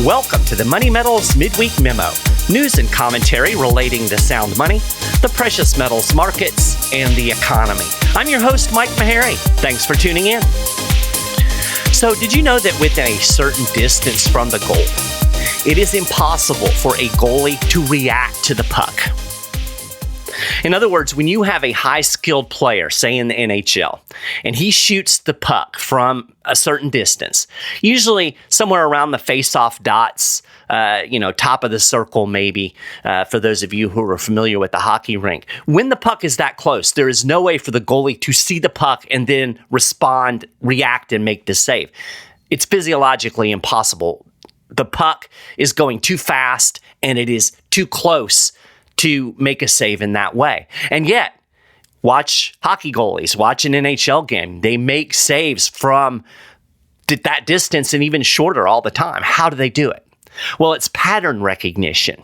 Welcome to the Money Metals Midweek Memo, news and commentary relating to sound money, the precious metals markets, and the economy. I'm your host, Mike Maharrey. Thanks for tuning in. So, did you know that within a certain distance from the goal, it is impossible for a goalie to react to the puck? In other words, when you have a high-skilled player, say in the NHL, and he shoots the puck from a certain distance, usually somewhere around the face-off dots, top of the circle maybe, for those of you who are familiar with the hockey rink. When the puck is that close, there is no way for the goalie to see the puck and then respond, react, and make the save. It's physiologically impossible. The puck is going too fast, and it is too close to make a save in that way. And yet, watch hockey goalies, watch an NHL game. They make saves from that distance and even shorter all the time. How do they do it? Well, it's pattern recognition.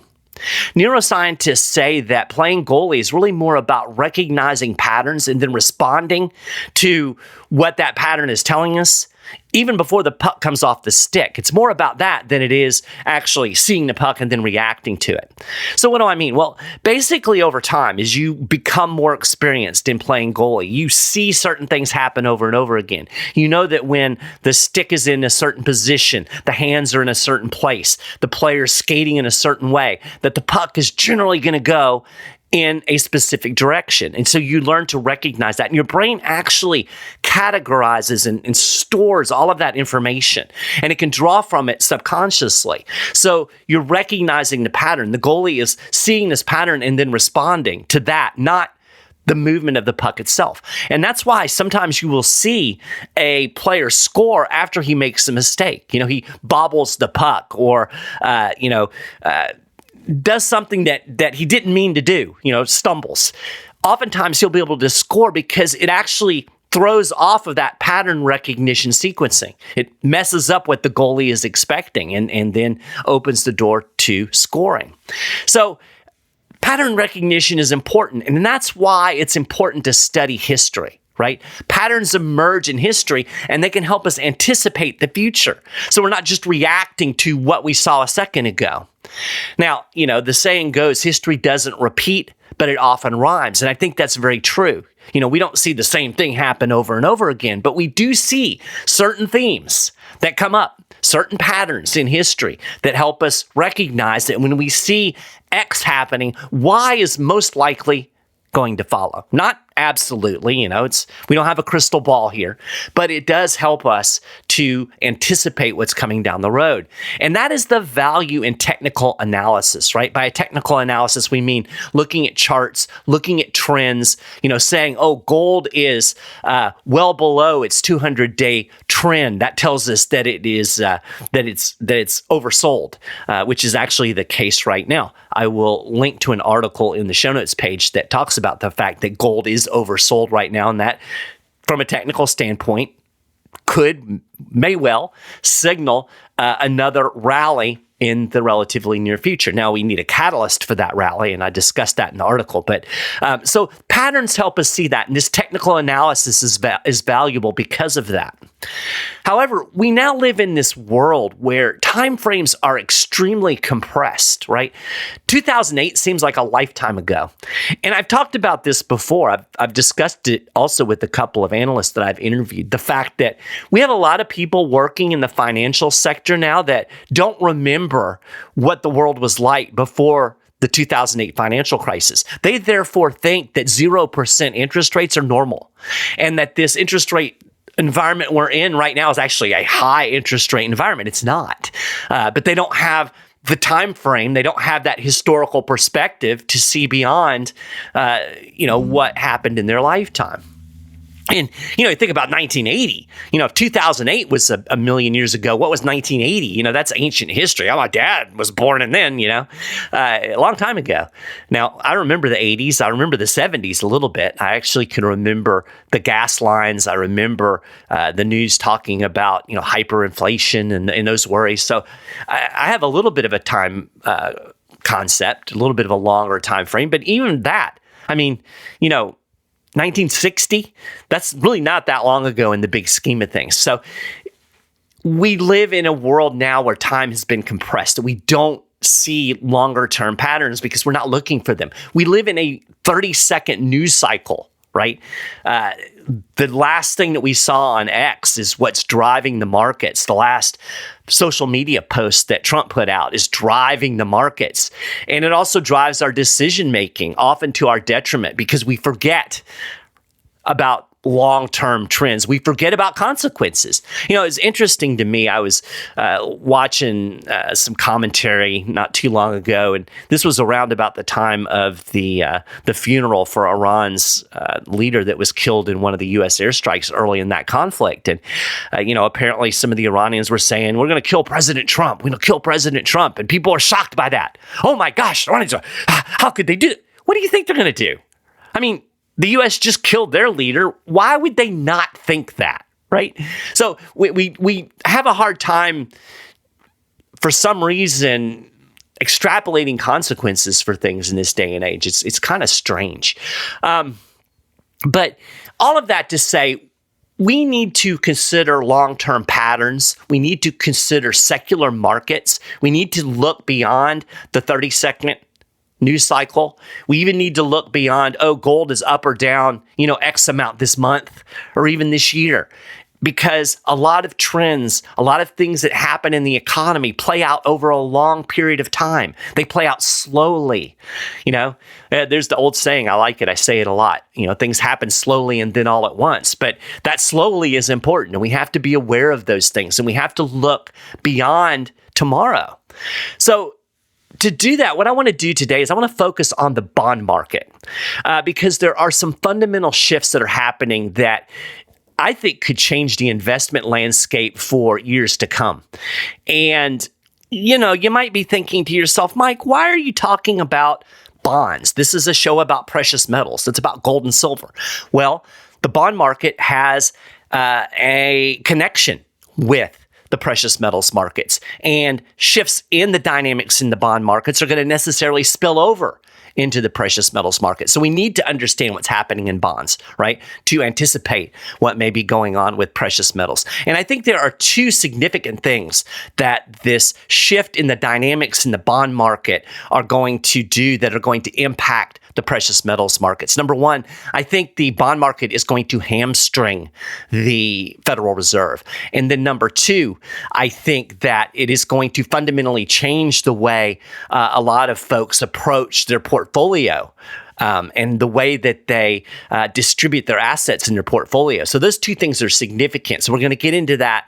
Neuroscientists say that playing goalie is really more about recognizing patterns and then responding to what that pattern is telling us, even before the puck comes off the stick. It's more about that than it is actually seeing the puck and then reacting to it. So what do I mean? Well, basically over time, as you become more experienced in playing goalie, you see certain things happen over and over again. You know that when the stick is in a certain position, the hands are in a certain place, the player's skating in a certain way, that the puck is generally going to go in a specific direction. And so you learn to recognize that. And your brain actually categorizes and stores all of that information. And it can draw from it subconsciously. So you're recognizing the pattern. The goalie is seeing this pattern and then responding to that, not the movement of the puck itself. And that's why sometimes you will see a player score after he makes a mistake. He bobbles the puck or, does something that he didn't mean to do, stumbles. Oftentimes he'll be able to score because it actually throws off of that pattern recognition sequencing. It messes up what the goalie is expecting and then opens the door to scoring. So pattern recognition is important, and that's why it's important to study history. Right? Patterns emerge in history and they can help us anticipate the future. So we're not just reacting to what we saw a second ago. Now, the saying goes, history doesn't repeat, but it often rhymes. And I think that's very true. We don't see the same thing happen over and over again, but we do see certain themes that come up, certain patterns in history that help us recognize that when we see X happening, Y is most likely going to follow. Not absolutely, we don't have a crystal ball here, but it does help us to anticipate what's coming down the road. And that is the value in technical analysis, right? By a technical analysis, we mean looking at charts, looking at trends, saying, gold is well below its 200-day trend. That tells us that it is that it's oversold, which is actually the case right now. I will link to an article in the show notes page that talks about the fact that gold is oversold right now, and that from a technical standpoint may well signal another rally in the relatively near future. Now, we need a catalyst for that rally, and I discussed that in the article. But so patterns help us see that, and this technical analysis is valuable because of that. However, we now live in this world where time frames are extremely compressed, right? 2008 seems like a lifetime ago. And I've talked about this before. I've discussed it also with a couple of analysts that I've interviewed. The fact that we have a lot of people working in the financial sector now that don't remember what the world was like before the 2008 financial crisis. They therefore think that 0% interest rates are normal and that this interest rate environment we're in right now is actually a high interest rate environment. It's not. But they don't have the time frame. They don't have that historical perspective to see beyond, what happened in their lifetime. And, you think about 1980, if 2008 was a million years ago, what was 1980? That's ancient history. My dad was born in then, a long time ago. Now, I remember the 80s. I remember the 70s a little bit. I actually can remember the gas lines. I remember the news talking about, hyperinflation and those worries. So I have a little bit of a time concept, a little bit of a longer time frame. But even that, 1960, that's really not that long ago in the big scheme of things. So we live in a world now where time has been compressed. We don't see longer term patterns because we're not looking for them. We live in a 30-second news cycle, right? The last thing that we saw on X is what's driving the markets. The last social media post that Trump put out is driving the markets. And it also drives our decision making, often to our detriment, because we forget about long-term trends. We forget about consequences. It's interesting to me. I was watching some commentary not too long ago, and this was around about the time of the funeral for Iran's leader that was killed in one of the U.S. airstrikes early in that conflict. And apparently some of the Iranians were saying, "We're going to kill President Trump. We're going to kill President Trump," and people are shocked by that. Oh my gosh, Iranians how could they do that? What do you think they're going to do? I mean, the U.S. just killed their leader. Why would they not think that, right? So we have a hard time, for some reason, extrapolating consequences for things in this day and age. It's kind of strange. But all of that to say, we need to consider long-term patterns. We need to consider secular markets. We need to look beyond the 30-second news cycle. We even need to look beyond, gold is up or down, X amount this month or even this year, because a lot of trends, a lot of things that happen in the economy play out over a long period of time. They play out slowly. There's the old saying, I like it, I say it a lot, things happen slowly and then all at once, but that slowly is important, and we have to be aware of those things, and we have to look beyond tomorrow. So to do that, what I want to do today is I want to focus on the bond market because there are some fundamental shifts that are happening that I think could change the investment landscape for years to come. And, you might be thinking to yourself, Mike, why are you talking about bonds? This is a show about precious metals. It's about gold and silver. Well, the bond market has a connection with the precious metals markets, and shifts in the dynamics in the bond markets are going to necessarily spill over into the precious metals market. So we need to understand what's happening in bonds, right, to anticipate what may be going on with precious metals. And I think there are two significant things that this shift in the dynamics in the bond market are going to do that are going to impact the precious metals markets. Number one, I think the bond market is going to hamstring the Federal Reserve. And then number two, I think that it is going to fundamentally change the way a lot of folks approach their portfolio. And the way that they distribute their assets in their portfolio. So those two things are significant. So we're going to get into that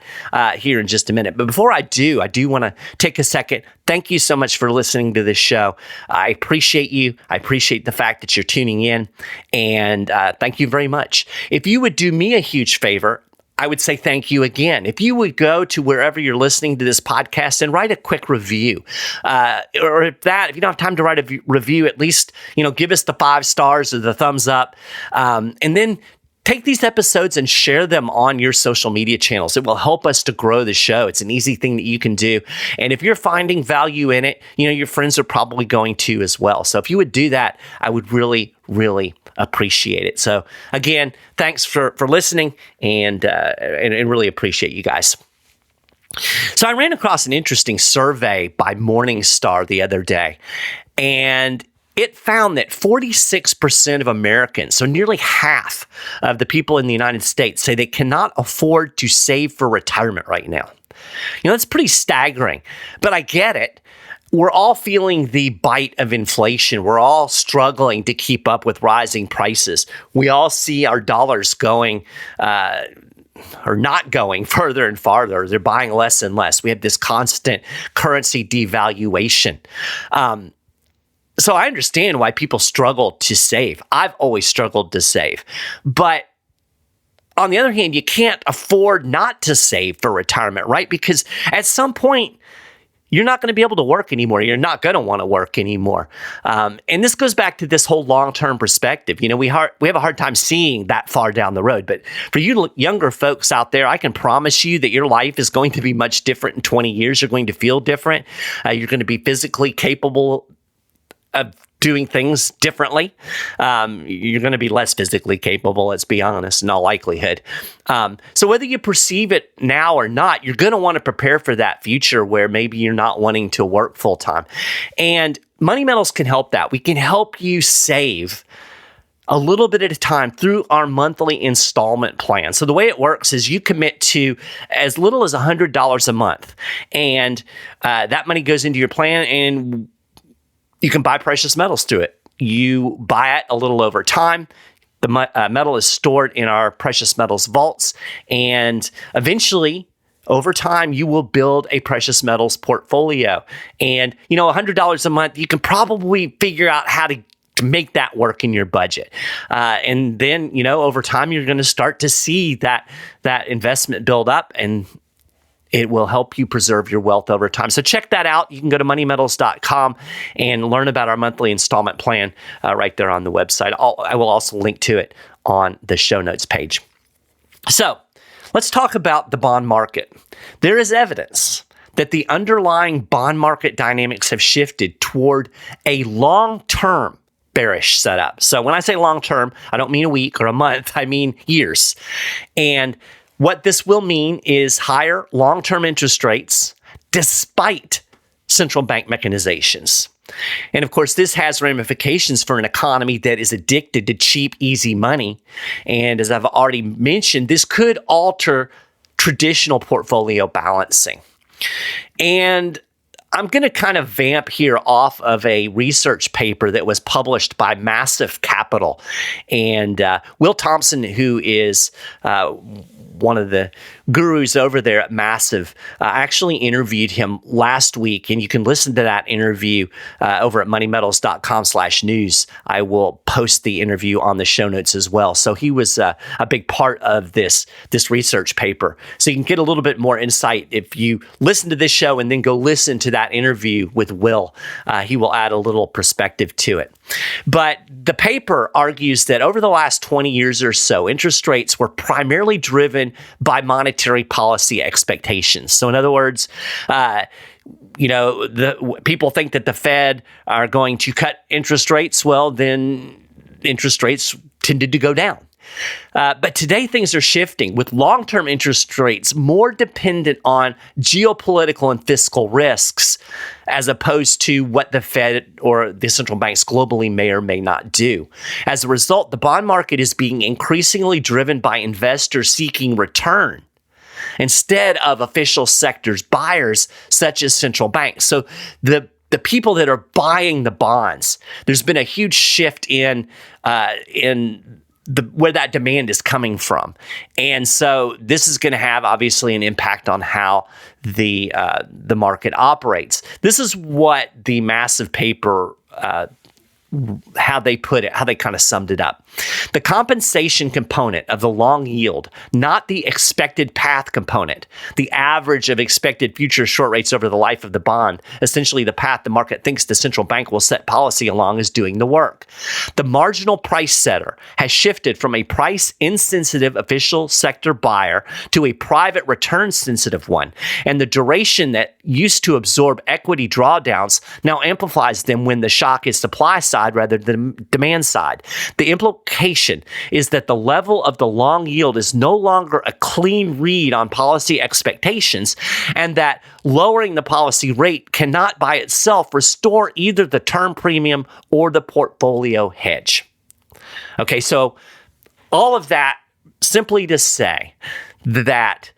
here in just a minute. But before I do want to take a second. Thank you so much for listening to this show. I appreciate you. I appreciate the fact that you're tuning in. And thank you very much. If you would do me a huge favor, I would say thank you again. If you would go to wherever you're listening to this podcast and write a quick review, or if you don't have time to write a review, at least, give us the 5 stars or the thumbs up, and then take these episodes and share them on your social media channels. It will help us to grow the show. It's an easy thing that you can do. And if you're finding value in it, your friends are probably going to as well. So if you would do that, I would really, really appreciate it. So again, thanks for listening and really appreciate you guys. So I ran across an interesting survey by Morningstar the other day, and it found that 46% of Americans, so nearly half of the people in the United States, say they cannot afford to save for retirement right now. That's pretty staggering, but I get it. We're all feeling the bite of inflation. We're all struggling to keep up with rising prices. We all see our dollars going or not going further and farther. They're buying less and less. We have this constant currency devaluation. So I understand why people struggle to save. I've always struggled to save. But on the other hand, you can't afford not to save for retirement, right? Because at some point, you're not going to be able to work anymore. You're not going to want to work anymore. And this goes back to this whole long-term perspective. We have a hard time seeing that far down the road. But for you younger folks out there, I can promise you that your life is going to be much different in 20 years. You're going to feel different. You're going to be physically capable of doing things differently. You're going to be less physically capable, let's be honest, in all likelihood. So whether you perceive it now or not, you're going to want to prepare for that future where maybe you're not wanting to work full time. And Money Metals can help that. We can help you save a little bit at a time through our monthly installment plan. So the way it works is you commit to as little as $100 a month, and that money goes into your plan, and you can buy precious metals through it. You buy it a little over time. The metal is stored in our precious metals vaults, and eventually, over time, you will build a precious metals portfolio. And, $100 a month, you can probably figure out how to make that work in your budget. And then, over time, you're going to start to see that investment build up, and it will help you preserve your wealth over time. So check that out. You can go to moneymetals.com and learn about our monthly installment plan right there on the website. I will also link to it on the show notes page. So let's talk about the bond market. There is evidence that the underlying bond market dynamics have shifted toward a long-term bearish setup. So when I say long-term, I don't mean a week or a month, I mean years. And what this will mean is higher long-term interest rates despite central bank mechanizations. And of course, this has ramifications for an economy that is addicted to cheap, easy money. And as I've already mentioned, this could alter traditional portfolio balancing. And I'm going to kind of vamp here off of a research paper that was published by Massive Capital. And Will Thompson, who is one of the gurus over there at Massive, actually interviewed him last week. And you can listen to that interview over at moneymetals.com/news. I will post the interview on the show notes as well. So he was a big part of this research paper. So you can get a little bit more insight if you listen to this show and then go listen to that interview with Will. He will add a little perspective to it. But the paper argues that over the last 20 years or so, interest rates were primarily driven by monetary policy expectations. So in other words, people think that the Fed are going to cut interest rates. Well, then interest rates tended to go down. But today things are shifting, with long-term interest rates more dependent on geopolitical and fiscal risks as opposed to what the Fed or the central banks globally may or may not do. As a result, the bond market is being increasingly driven by investors seeking return instead of official sectors buyers such as central banks. So the people that are buying the bonds, there's been a huge shift in where that demand is coming from. And so this is going to have obviously an impact on how the market operates. This is what the Massive paper how they put it, how they kind of summed it up. The compensation component of the long yield, not the expected path component, the average of expected future short rates over the life of the bond, essentially the path the market thinks the central bank will set policy along, is doing the work. The marginal price setter has shifted from a price-insensitive official sector buyer to a private return-sensitive one, and the duration that used to absorb equity drawdowns now amplifies them when the shock is supply side rather than demand side. The implication is that the level of the long yield is no longer a clean read on policy expectations, and that lowering the policy rate cannot by itself restore either the term premium or the portfolio hedge. Okay, so all of that simply to say that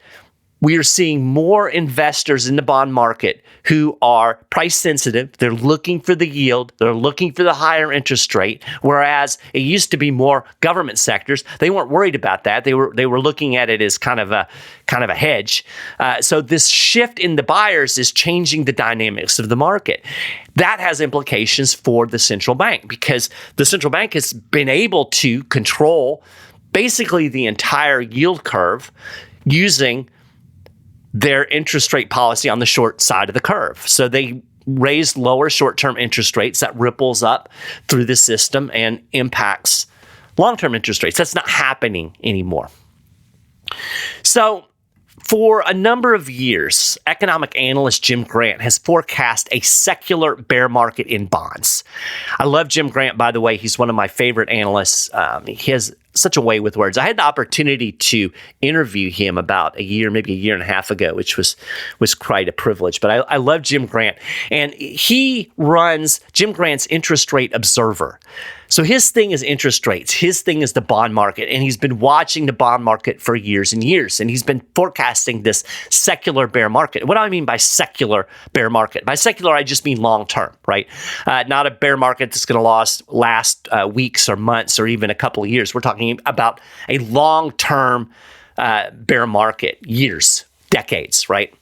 we are seeing more investors in the bond market who are price sensitive. They're looking for the yield. They're looking for the higher interest rate, whereas it used to be more government sectors. They weren't worried about that. They were looking at it as kind of a hedge. So this shift in the buyers is changing the dynamics of the market. That has implications for the central bank, because the central bank has been able to control basically the entire yield curve using their interest rate policy on the short side of the curve. So they raised lower short-term interest rates. That ripples up through the system and impacts long-term interest rates. That's not happening anymore. So For a number of years, economic analyst Jim Grant has forecast a secular bear market in bonds. I love Jim Grant, by the way. He's one of my favorite analysts. He has such a way with words. I had the opportunity to interview him about a year, maybe a year and a half ago, which was quite a privilege. But I love Jim Grant. And he runs Jim Grant's Interest Rate Observer. So his thing is interest rates. His thing is the bond market. And he's been watching the bond market for years and years. And he's been forecasting this secular bear market. What do I mean by secular bear market? By secular, I just mean long term, right? Not a bear market that's going to last weeks or months or even a couple of years. We're talking about a long-term bear market, years, decades, right?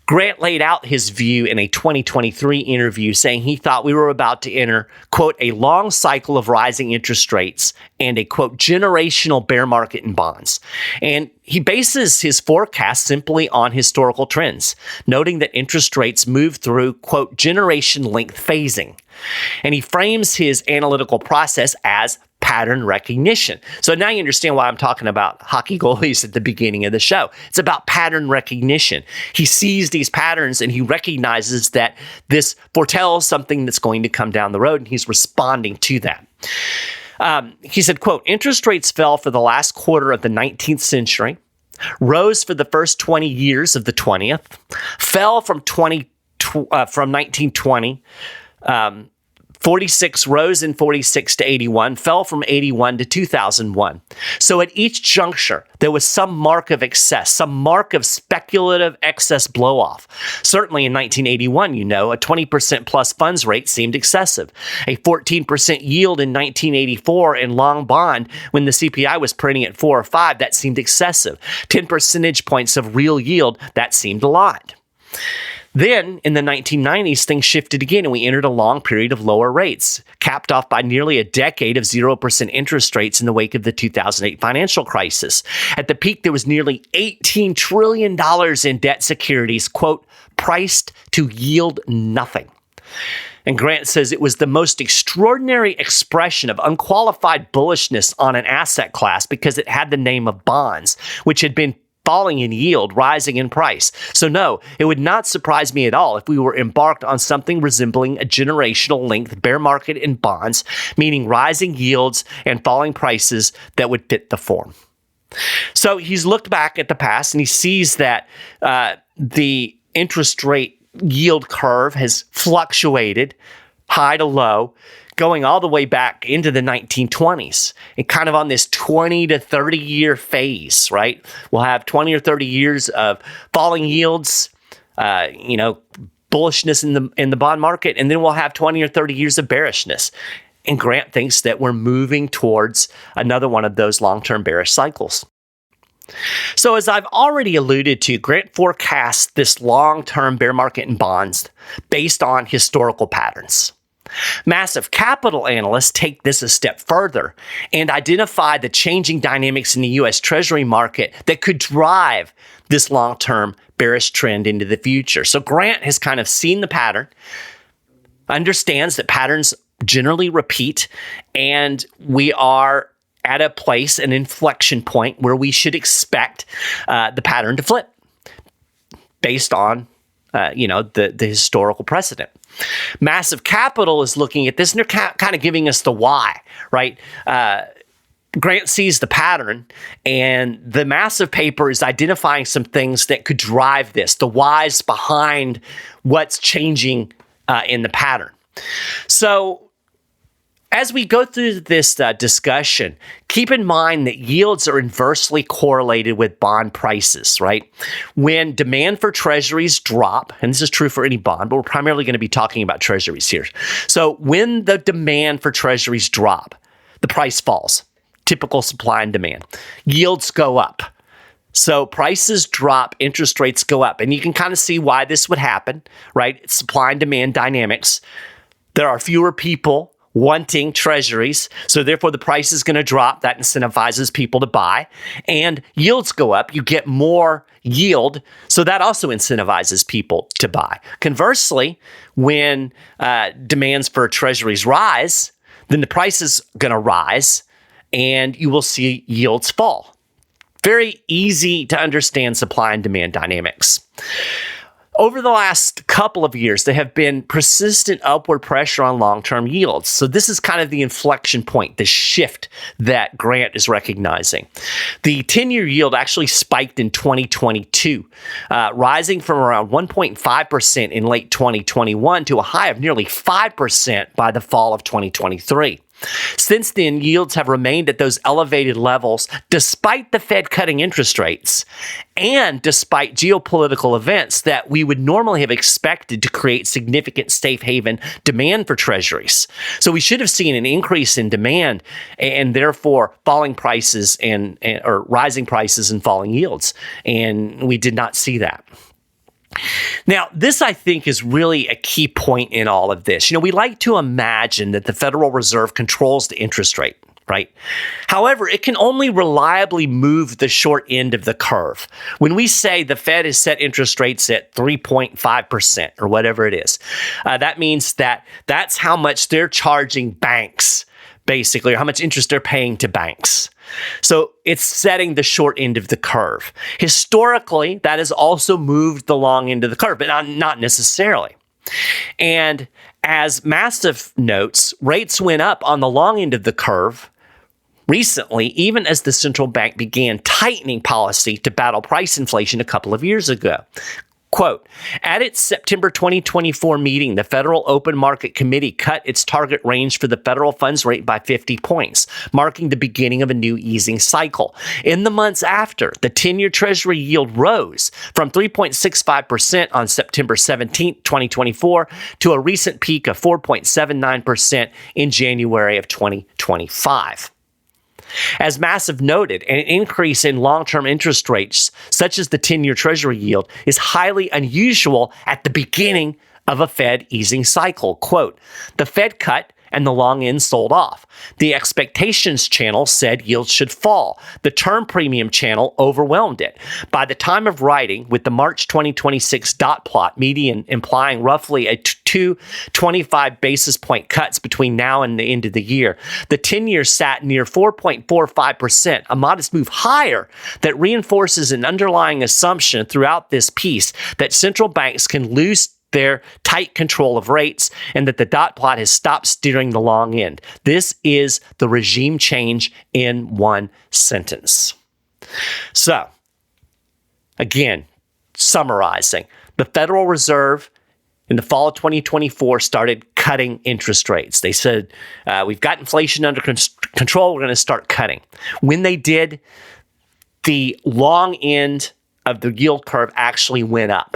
Grant laid out his view in a 2023 interview, saying he thought we were about to enter, quote, a long cycle of rising interest rates and a, quote, generational bear market in bonds. And he bases his forecast simply on historical trends, noting that interest rates move through, quote, generation length phasing. And he frames his analytical process as pattern recognition. So now you understand why I'm talking about hockey goalies at the beginning of the show. It's about pattern recognition. He sees these patterns and he recognizes that this foretells something that's going to come down the road, and he's responding to that. He said, quote, interest rates fell for the last quarter of the 19th century, rose for the first 20 years of the 20th, fell from 1920, 46 rose in 46 to 81, fell from 81 to 2001. So at each juncture, there was some mark of excess, some mark of speculative excess blow-off. Certainly in 1981, a 20% plus funds rate seemed excessive. A 14% yield in 1984 in long bond when the CPI was printing at 4 or 5, that seemed excessive. 10 percentage points of real yield, that seemed a lot. Then, in the 1990s, things shifted again, and we entered a long period of lower rates, capped off by nearly a decade of 0% interest rates in the wake of the 2008 financial crisis. At the peak, there was nearly $18 trillion in debt securities, quote, priced to yield nothing. And Grant says it was the most extraordinary expression of unqualified bullishness on an asset class because it had the name of bonds, which had been falling in yield, rising in price. So no, it would not surprise me at all if we were embarked on something resembling a generational length bear market in bonds, meaning rising yields and falling prices that would fit the form. So he's looked back at the past and he sees that the interest rate yield curve has fluctuated high to low, going all the way back into the 1920s and kind of on this 20 to 30 year phase, right? We'll have 20 or 30 years of falling yields, bullishness in the bond market, and then we'll have 20 or 30 years of bearishness. And Grant thinks that we're moving towards another one of those long-term bearish cycles. So as I've already alluded to, Grant forecasts this long-term bear market in bonds based on historical patterns. Massive capital analysts take this a step further and identify the changing dynamics in the U.S. Treasury market that could drive this long-term bearish trend into the future. So Grant has kind of seen the pattern, understands that patterns generally repeat, and we are at a place, an inflection point, where we should expect the pattern to flip based on the historical precedent. Massive capital is looking at this, and they're kind of giving us the why, right? Grant sees the pattern, and the massive paper is identifying some things that could drive this, the whys behind what's changing in the pattern. So as we go through this discussion, keep in mind that yields are inversely correlated with bond prices, right? When demand for treasuries drop, and this is true for any bond, but we're primarily going to be talking about treasuries here. So when the demand for treasuries drop, the price falls. Typical supply and demand. Yields go up. So prices drop, interest rates go up. And you can kind of see why this would happen, right? It's supply and demand dynamics. There are fewer people wanting treasuries, so therefore the price is going to drop. That incentivizes people to buy, and yields go up. You get more yield, so that also incentivizes people to buy. Conversely, when demands for treasuries rise, then the price is going to rise, and you will see yields fall. Very easy to understand supply and demand dynamics. Over the last couple of years, there have been persistent upward pressure on long-term yields. So this is kind of the inflection point, the shift that Grant is recognizing. The 10-year yield actually spiked in 2022, rising from around 1.5% in late 2021 to a high of nearly 5% by the fall of 2023. Since then, yields have remained at those elevated levels despite the Fed cutting interest rates and despite geopolitical events that we would normally have expected to create significant safe haven demand for treasuries. So we should have seen an increase in demand and therefore falling prices or rising prices and falling yields. And we did not see that. Now, this, I think, is really a key point in all of this. We like to imagine that the Federal Reserve controls the interest rate, right? However, it can only reliably move the short end of the curve. When we say the Fed has set interest rates at 3.5% or whatever it is, that means that that's how much they're charging banks, basically, or how much interest they're paying to banks. So it's setting the short end of the curve. Historically, that has also moved the long end of the curve, but not necessarily. And as Massive notes, rates went up on the long end of the curve recently, even as the central bank began tightening policy to battle price inflation a couple of years ago. Quote, at its September 2024 meeting, the Federal Open Market Committee cut its target range for the federal funds rate by 50 points, marking the beginning of a new easing cycle. In the months after, the 10-year Treasury yield rose from 3.65% on September 17, 2024, to a recent peak of 4.79% in January of 2025. As Massive noted, an increase in long-term interest rates, such as the 10-year Treasury yield, is highly unusual at the beginning of a Fed easing cycle. Quote, the Fed cut and the long end sold off. The expectations channel said yields should fall. The term premium channel overwhelmed it. By the time of writing, with the March 2026 dot plot median implying roughly a 225 basis point cuts between now and the end of the year, the 10-year sat near 4.45%, a modest move higher that reinforces an underlying assumption throughout this piece that central banks can lose their tight control of rates and that the dot plot has stopped steering the long end. This is the regime change in one sentence. So, again, summarizing, the Federal Reserve in the fall of 2024 started cutting interest rates. They said, we've got inflation under control, we're going to start cutting. When they did, the long end of the yield curve actually went up.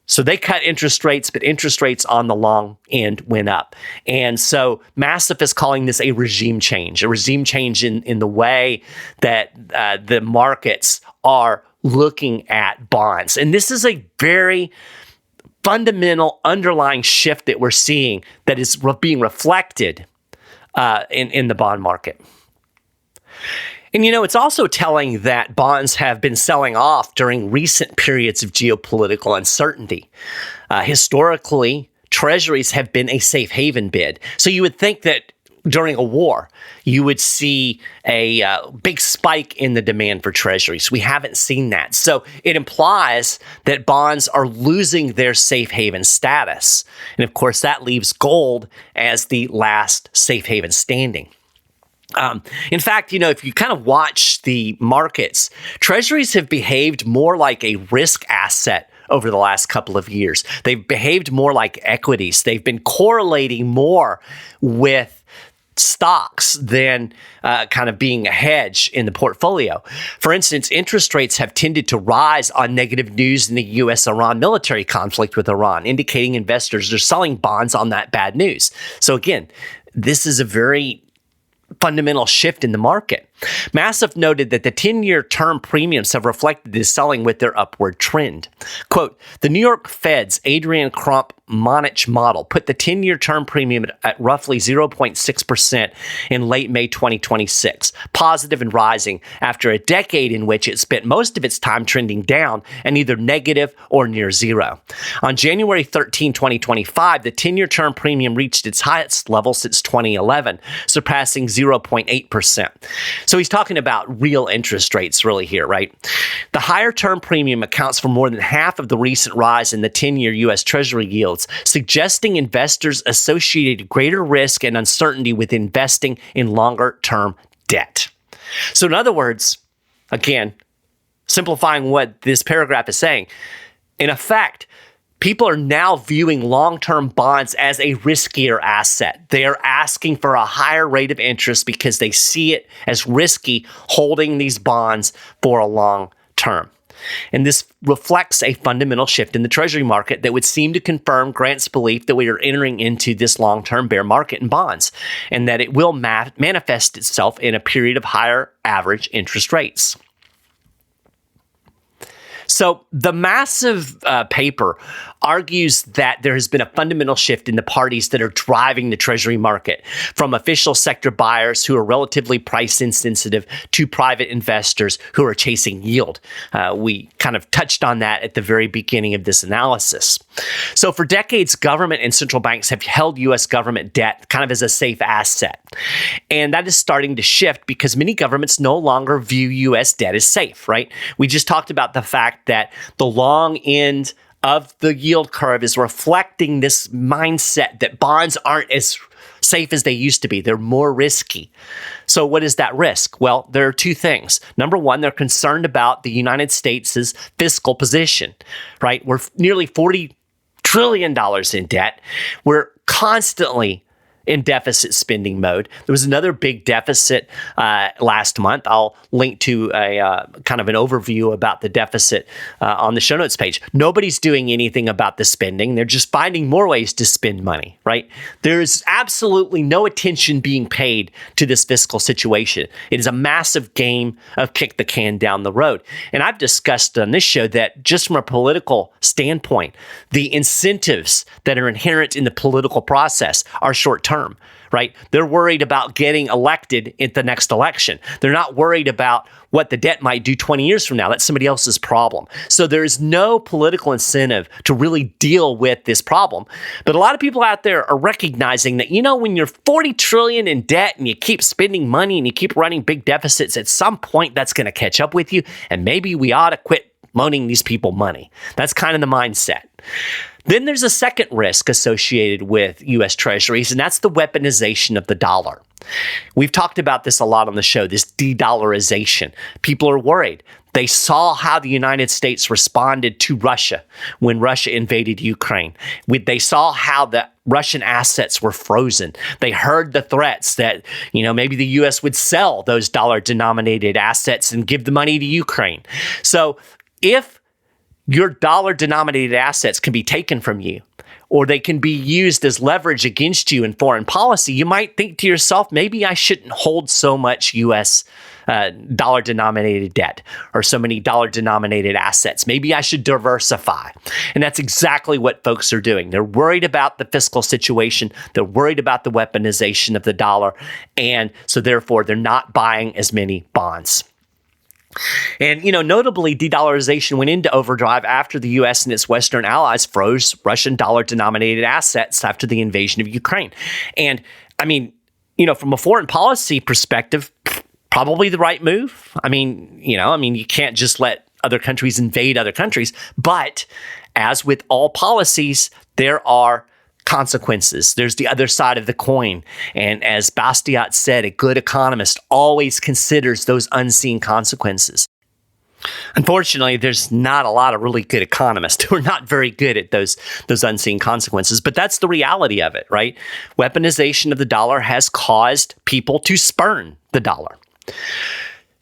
So they cut interest rates, but interest rates on the long end went up. And so Massive is calling this a regime change in the way that the markets are looking at bonds. And this is a very fundamental underlying shift that we're seeing that is being reflected in the bond market. And, it's also telling that bonds have been selling off during recent periods of geopolitical uncertainty. Historically, treasuries have been a safe haven bid. So you would think that during a war, you would see a big spike in the demand for treasuries. We haven't seen that. So it implies that bonds are losing their safe haven status. And of course, that leaves gold as the last safe haven standing. In fact, if you kind of watch the markets, treasuries have behaved more like a risk asset over the last couple of years. They've behaved more like equities. They've been correlating more with stocks than kind of being a hedge in the portfolio. For instance, interest rates have tended to rise on negative news in the U.S.-Iran military conflict with Iran, indicating investors are selling bonds on that bad news. So again, this is a very fundamental shift in the market. Massive noted that the 10-year term premiums have reflected this selling with their upward trend. Quote, the New York Fed's Adrian Crump-Monich model put the 10-year term premium at roughly 0.6% in late May 2026, positive and rising after a decade in which it spent most of its time trending down and either negative or near zero. On January 13, 2025, the 10-year term premium reached its highest level since 2011, surpassing 0.8%. So he's talking about real interest rates really here, right? The higher term premium accounts for more than half of the recent rise in the 10-year U.S. Treasury yields, suggesting investors associated greater risk and uncertainty with investing in longer term debt. So in other words, again, simplifying what this paragraph is saying, in effect, people are now viewing long-term bonds as a riskier asset. They are asking for a higher rate of interest because they see it as risky holding these bonds for a long term. And this reflects a fundamental shift in the Treasury market that would seem to confirm Grant's belief that we are entering into this long-term bear market in bonds, and that it will manifest itself in a period of higher average interest rates. So the massive paper argues that there has been a fundamental shift in the parties that are driving the Treasury market, from official sector buyers who are relatively price insensitive to private investors who are chasing yield. We kind of touched on that at the very beginning of this analysis. So for decades, government and central banks have held U.S. government debt kind of as a safe asset. And that is starting to shift because many governments no longer view U.S. debt as safe, right? We just talked about the fact that the long end of the yield curve is reflecting this mindset that bonds aren't as safe as they used to be. They're more risky. So what is that risk? Well, there are two things. Number one, they're concerned about the United States' fiscal position, right? We're nearly $40 trillion in debt. We're constantly in deficit spending mode. There was another big deficit last month. I'll link to a kind of an overview about the deficit on the show notes page. Nobody's doing anything about the spending. They're just finding more ways to spend money, right? There's absolutely no attention being paid to this fiscal situation. It is a massive game of kick the can down the road. And I've discussed on this show that just from a political standpoint, the incentives that are inherent in the political process are short-term. Right? They're worried about getting elected at the next election. They're not worried about what the debt might do 20 years from now. That's somebody else's problem. So there is no political incentive to really deal with this problem. But a lot of people out there are recognizing that, when you're 40 trillion in debt and you keep spending money and you keep running big deficits, at some point that's going to catch up with you. And maybe we ought to quit loaning these people money. That's kind of the mindset. Then there's a second risk associated with U.S. Treasuries, and that's the weaponization of the dollar. We've talked about this a lot on the show, this de-dollarization. People are worried. They saw how the United States responded to Russia when Russia invaded Ukraine. They saw how the Russian assets were frozen. They heard the threats that, maybe the U.S. would sell those dollar-denominated assets and give the money to Ukraine. So if your dollar-denominated assets can be taken from you, or they can be used as leverage against you in foreign policy, you might think to yourself, maybe I shouldn't hold so much U.S. Dollar-denominated debt or so many dollar-denominated assets. Maybe I should diversify. And that's exactly what folks are doing. They're worried about the fiscal situation. They're worried about the weaponization of the dollar. And so therefore, they're not buying as many bonds. And, notably, de-dollarization went into overdrive after the U.S. and its Western allies froze Russian dollar-denominated assets after the invasion of Ukraine. And, from a foreign policy perspective, probably the right move. You can't just let other countries invade other countries. But as with all policies, there are consequences. There's the other side of the coin. And as Bastiat said, a good economist always considers those unseen consequences. Unfortunately, there's not a lot of really good economists who are not very good at those unseen consequences, but that's the reality of it, right? Weaponization of the dollar has caused people to spurn the dollar.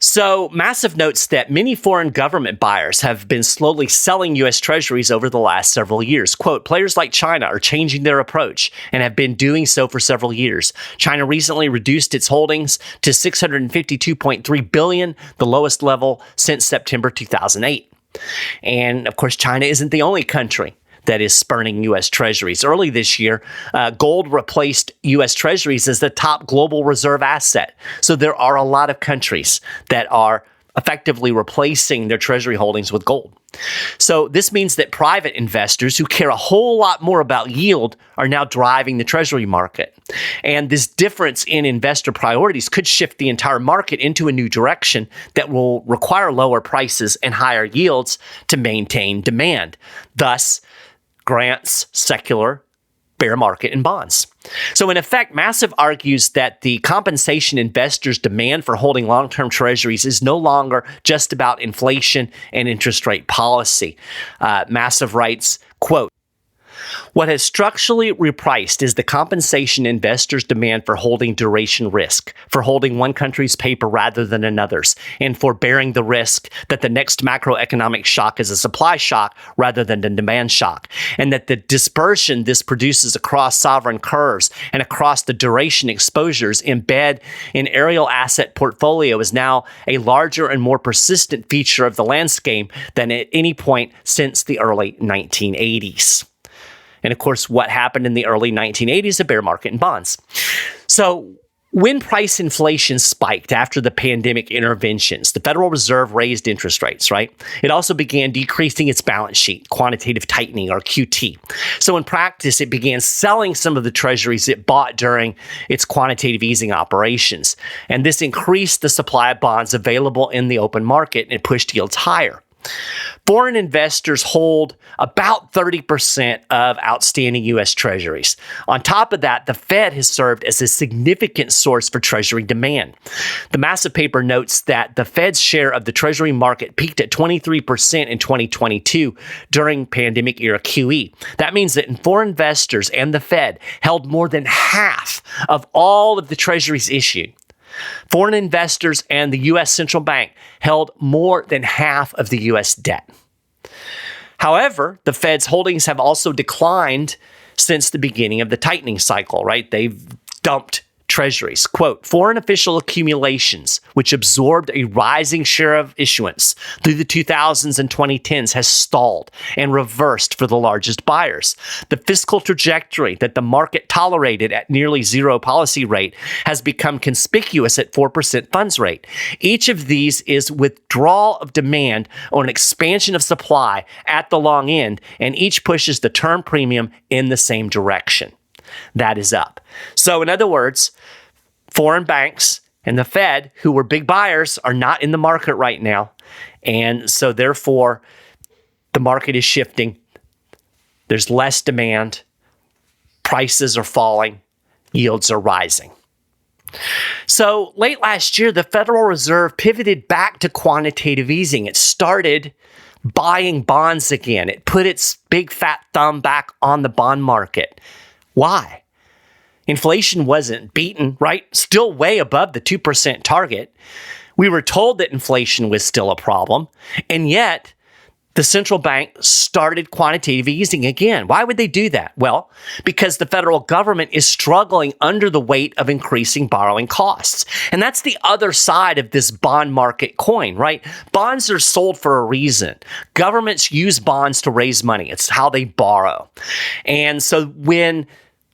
So Massive notes that many foreign government buyers have been slowly selling U.S. Treasuries over the last several years. Quote, players like China are changing their approach and have been doing so for several years. China recently reduced its holdings to $652.3 billion, the lowest level since September 2008. And of course, China isn't the only country that is spurning U.S. Treasuries. Early this year, gold replaced U.S. Treasuries as the top global reserve asset. So there are a lot of countries that are effectively replacing their treasury holdings with gold. So this means that private investors who care a whole lot more about yield are now driving the treasury market. And this difference in investor priorities could shift the entire market into a new direction that will require lower prices and higher yields to maintain demand. Thus, grants secular bear market in bonds. So in effect, Massive argues that the compensation investors demand for holding long-term treasuries is no longer just about inflation and interest rate policy. Massive writes, quote, "What has structurally repriced is the compensation investors demand for holding duration risk, for holding one country's paper rather than another's, and for bearing the risk that the next macroeconomic shock is a supply shock rather than a demand shock, and that the dispersion this produces across sovereign curves and across the duration exposures embed in aerial asset portfolio is now a larger and more persistent feature of the landscape than at any point since the early 1980s. And of course, what happened in the early 1980s, a bear market in bonds. So when price inflation spiked after the pandemic interventions, the Federal Reserve raised interest rates, right? It also began decreasing its balance sheet, quantitative tightening, or QT. So in practice, it began selling some of the treasuries it bought during its quantitative easing operations. And this increased the supply of bonds available in the open market, and it pushed yields higher. Foreign investors hold about 30% of outstanding U.S. treasuries. On top of that, the Fed has served as a significant source for treasury demand. The Massive paper notes that the Fed's share of the treasury market peaked at 23% in 2022 during pandemic-era QE. That means that foreign investors and the Fed held more than half of all of the treasuries issued. Foreign investors and the U.S. Central Bank held more than half of the U.S. debt. However, the Fed's holdings have also declined since the beginning of the tightening cycle, right? They've dumped treasuries. Quote, "Foreign official accumulations, which absorbed a rising share of issuance through the 2000s and 2010s, has stalled and reversed for the largest buyers. The fiscal trajectory that the market tolerated at nearly zero policy rate has become conspicuous at 4% funds rate. Each of these is withdrawal of demand or an expansion of supply at the long end, and each pushes the term premium in the same direction." That is up. So in other words, foreign banks and the Fed, who were big buyers, are not in the market right now. And so therefore, the market is shifting. There's less demand. Prices are falling. Yields are rising. So late last year, the Federal Reserve pivoted back to quantitative easing. It started buying bonds again. It put its big fat thumb back on the bond market. Why? Inflation wasn't beaten, right? Still way above the 2% target. We were told that inflation was still a problem, and yet the central bank started quantitative easing again. Why would they do that? Well, because the federal government is struggling under the weight of increasing borrowing costs. And that's the other side of this bond market coin, right? Bonds are sold for a reason. Governments use bonds to raise money. It's how they borrow. And so when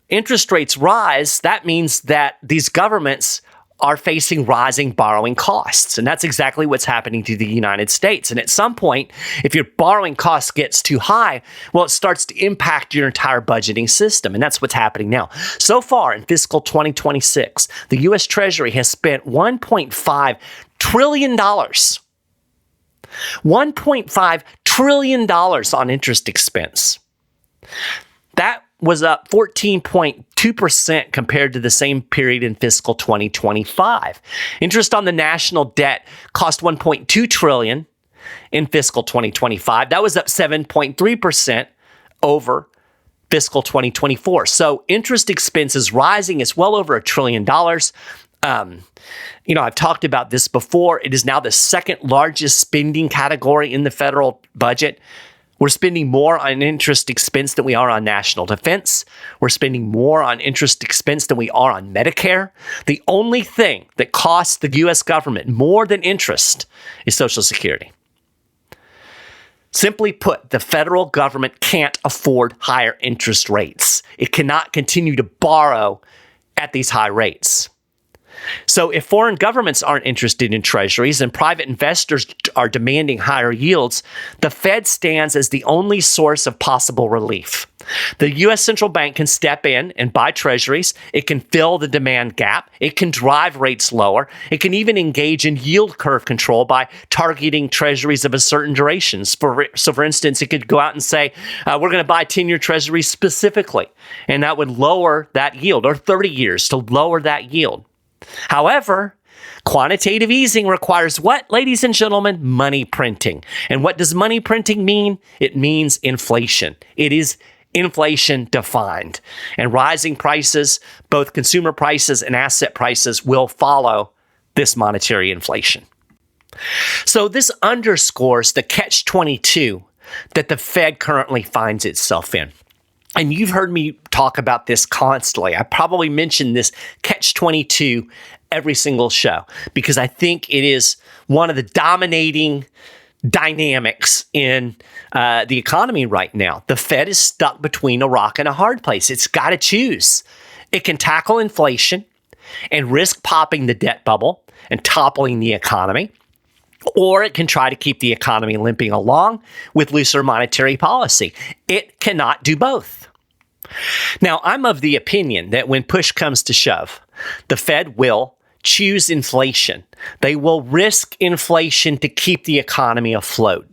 interest rates rise, that means that these governments are facing rising borrowing costs. And that's exactly what's happening to the United States. And at some point, if your borrowing cost gets too high, well, it starts to impact your entire budgeting system. And that's what's happening now. So far in fiscal 2026, the U.S. Treasury has spent $1.5 trillion. $1.5 trillion on interest expense. That was up 14.2% compared to the same period in fiscal 2025. Interest on the national debt cost $1.2 trillion in fiscal 2025. That was up 7.3% over fiscal 2024. So interest expense is rising. It's well over $1 trillion. I've talked about this before. It is now the second largest spending category in the federal budget. We're spending more on interest expense than we are on national defense. We're spending more on interest expense than we are on Medicare. The only thing that costs the U.S. government more than interest is Social Security. Simply put, the federal government can't afford higher interest rates. It cannot continue to borrow at these high rates. So if foreign governments aren't interested in treasuries and private investors are demanding higher yields, the Fed stands as the only source of possible relief. The U.S. central bank can step in and buy treasuries. It can fill the demand gap. It can drive rates lower. It can even engage in yield curve control by targeting treasuries of a certain duration. So for instance, it could go out and say, we're going to buy 10-year treasuries specifically, and that would lower that yield, or 30 years to lower that yield. However, quantitative easing requires what, ladies and gentlemen? Money printing. And what does money printing mean? It means inflation. It is inflation defined. And rising prices, both consumer prices and asset prices, will follow this monetary inflation. So this underscores the catch-22 that the Fed currently finds itself in. And you've heard me talk about this constantly. I probably mention this catch-22 every single show because I think it is one of the dominating dynamics in the economy right now. The Fed is stuck between a rock and a hard place. It's got to choose. It can tackle inflation and risk popping the debt bubble and toppling the economy, or it can try to keep the economy limping along with looser monetary policy. It cannot do both. Now, I'm of the opinion that when push comes to shove, the Fed will choose inflation. They will risk inflation to keep the economy afloat.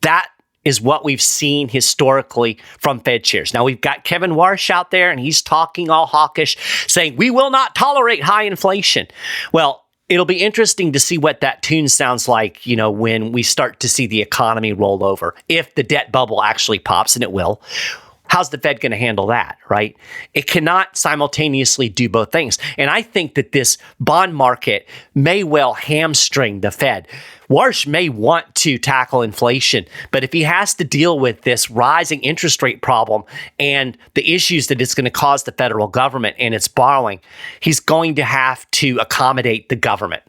That is what we've seen historically from Fed chairs. Now, we've got Kevin Warsh out there, and he's talking all hawkish, saying, we will not tolerate high inflation. Well, it'll be interesting to see what that tune sounds like, when we start to see the economy roll over. If the debt bubble actually pops, and it will, how's the Fed going to handle that, right? It cannot simultaneously do both things. And I think that this bond market may well hamstring the Fed. Warsh may want to tackle inflation, but if he has to deal with this rising interest rate problem and the issues that it's going to cause the federal government and its borrowing, he's going to have to accommodate the government.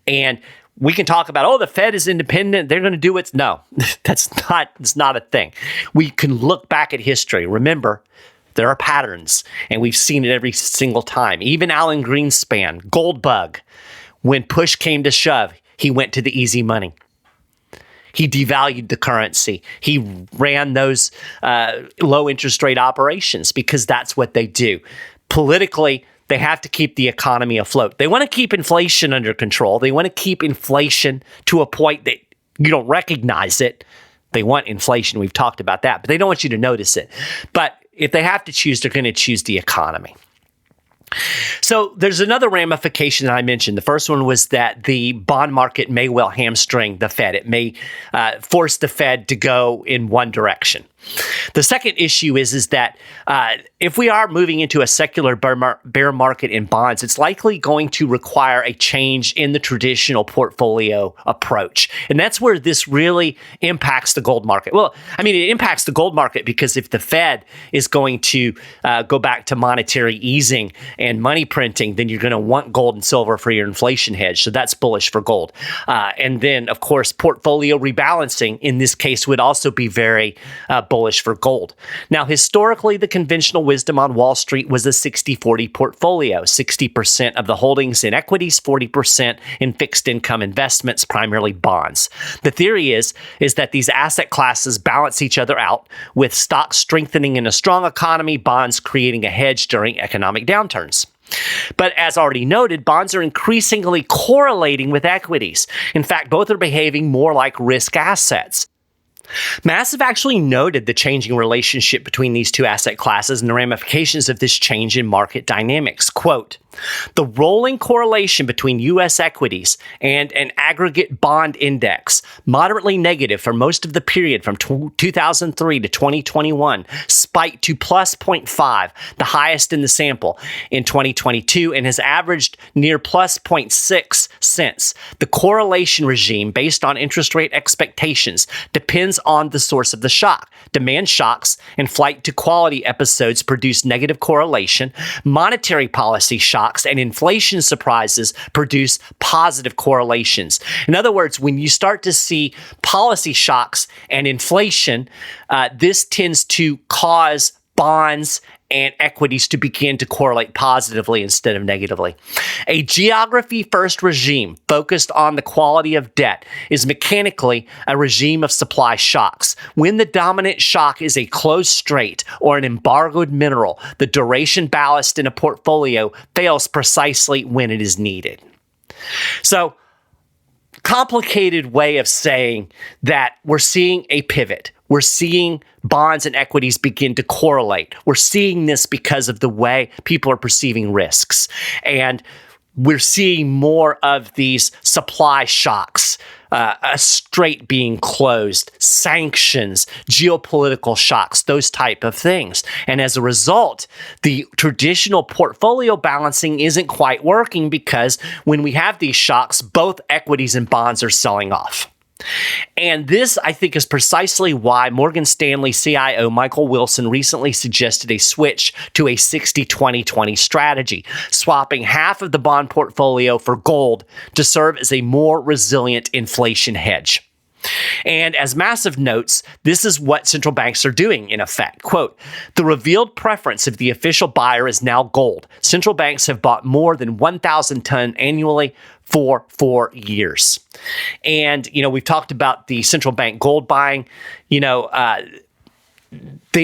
And we can talk about, the Fed is independent. They're going to do it. No, it's not a thing. We can look back at history. Remember, there are patterns, and we've seen it every single time. Even Alan Greenspan, gold bug, when push came to shove, he went to the easy money. He devalued the currency. He ran those low interest rate operations because that's what they do. Politically, they have to keep the economy afloat. They want to keep inflation under control. They want to keep inflation to a point that you don't recognize it. They want inflation. We've talked about that, but they don't want you to notice it. But if they have to choose, they're going to choose the economy. So there's another ramification that I mentioned. The first one was that the bond market may well hamstring the Fed. It may force the Fed to go in one direction. The second issue is that if we are moving into a secular bear market in bonds, it's likely going to require a change in the traditional portfolio approach. And that's where this really impacts the gold market. Well, it impacts the gold market because if the Fed is going to go back to monetary easing and money printing, then you're going to want gold and silver for your inflation hedge. So that's bullish for gold. And then, of course, portfolio rebalancing in this case would also be very bullish for gold. Now, historically, the conventional wisdom on Wall Street was a 60-40 portfolio, 60% of the holdings in equities, 40% in fixed income investments, primarily bonds. The theory is that these asset classes balance each other out, with stocks strengthening in a strong economy, bonds creating a hedge during economic downturns. But as already noted, bonds are increasingly correlating with equities. In fact, both are behaving more like risk assets. Massive actually noted the changing relationship between these two asset classes and the ramifications of this change in market dynamics. Quote, the rolling correlation between U.S. equities and an aggregate bond index, moderately negative for most of the period from 2003 to 2021, spiked to plus 0.5, the highest in the sample, in 2022, and has averaged near plus 0.6 since. The correlation regime based on interest rate expectations depends on the source of the shock. Demand shocks and flight to quality episodes produce negative correlation. Monetary policy shocks and inflation surprises produce positive correlations. In other words, when you start to see policy shocks and inflation, this tends to cause bonds and equities to begin to correlate positively instead of negatively. A geography-first regime focused on the quality of debt is mechanically a regime of supply shocks. When the dominant shock is a closed strait or an embargoed mineral, the duration ballast in a portfolio fails precisely when it is needed. So, complicated way of saying that we're seeing a pivot. We're seeing bonds and equities begin to correlate. We're seeing this because of the way people are perceiving risks. And we're seeing more of these supply shocks, a strait being closed, sanctions, geopolitical shocks, those type of things. And as a result, the traditional portfolio balancing isn't quite working because when we have these shocks, both equities and bonds are selling off. And this, I think, is precisely why Morgan Stanley CIO Michael Wilson recently suggested a switch to a 60-20-20 strategy, swapping half of the bond portfolio for gold to serve as a more resilient inflation hedge. And as Massive notes, this is what central banks are doing in effect. Quote, the revealed preference of the official buyer is now gold. Central banks have bought more than 1,000 tons annually for 4 years. And, we've talked about the central bank gold buying. The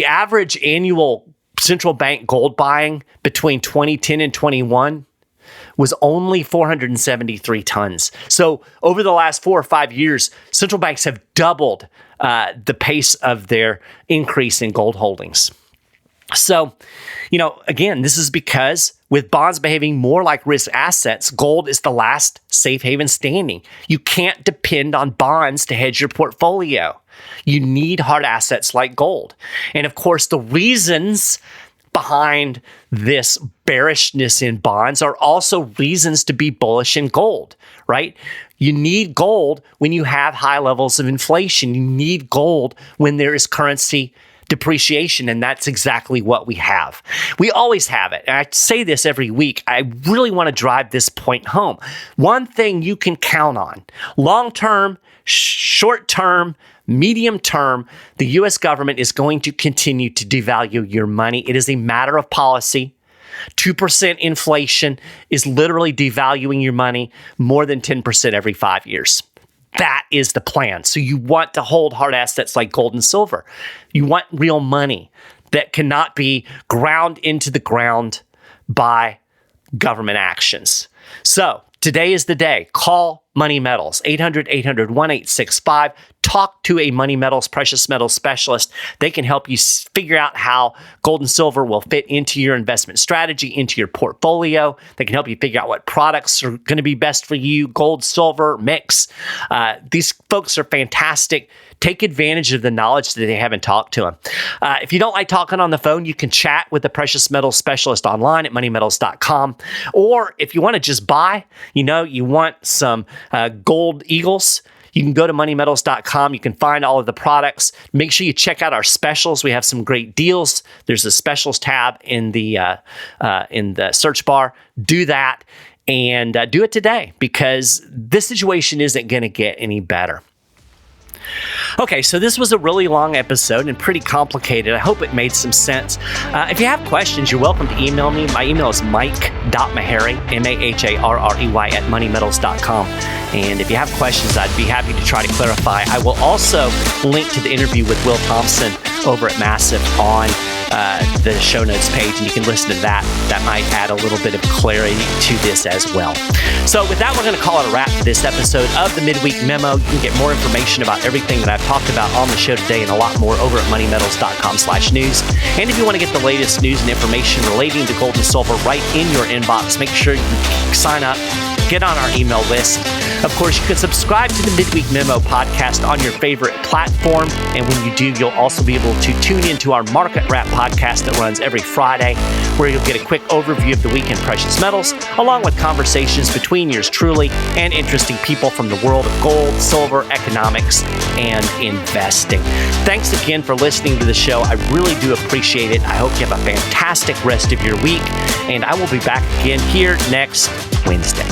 average annual central bank gold buying between 2010 and 21 was only 473 tons. So over the last 4 or 5 years, central banks have doubled the pace of their increase in gold holdings. So, again, this is because with bonds behaving more like risk assets, gold is the last safe haven standing. You can't depend on bonds to hedge your portfolio. You need hard assets like gold. And of course, the reasons behind this bearishness in bonds are also reasons to be bullish in gold, right? You need gold when you have high levels of inflation. You need gold when there is currency depreciation, and that's exactly what we have. We always have it. And I say this every week. I really want to drive this point home. One thing you can count on, long-term, short-term, medium term, the U.S. government is going to continue to devalue your money. It is a matter of policy. 2% inflation is literally devaluing your money more than 10% every 5 years. That is the plan. So you want to hold hard assets like gold and silver. You want real money that cannot be ground into the ground by government actions. So today is the day. Call Money Metals, 800-800-1865. Talk to a Money Metals, precious metals specialist. They can help you figure out how gold and silver will fit into your investment strategy, into your portfolio. They can help you figure out what products are going to be best for you, gold, silver, mix. These folks are fantastic. Take advantage of the knowledge that they have and talk to them. If you don't like talking on the phone, you can chat with the precious metals specialist online at moneymetals.com. Or if you want to just buy, you want some gold eagles, you can go to moneymetals.com. You can find all of the products. Make sure you check out our specials. We have some great deals. There's a specials tab in the search bar. Do that and do it today because this situation isn't going to get any better. Okay, so this was a really long episode and pretty complicated. I hope it made some sense. If you have questions, you're welcome to email me. My email is mike.maharrey, Maharrey at moneymetals.com. And if you have questions, I'd be happy to try to clarify. I will also link to the interview with Will Thompson over at Massive on the show notes page, and you can listen to that. That might add a little bit of clarity to this as well. So with that, we're going to call it a wrap for this episode of the Midweek Memo. You can get more information about everything that I've talked about on the show today and a lot more over at moneymetals.com/news. And if you want to get the latest news and information relating to gold and silver right in your inbox, make sure you sign up, get on our email list. Of course, you can subscribe to the Midweek Memo podcast on your favorite platform. And when you do, you'll also be able to tune into our Market Wrap podcast that runs every Friday, where you'll get a quick overview of the week in precious metals, along with conversations between yours truly and interesting people from the world of gold, silver, economics, and investing. Thanks again for listening to the show. I really do appreciate it. I hope you have a fantastic rest of your week, and I will be back again here next Wednesday.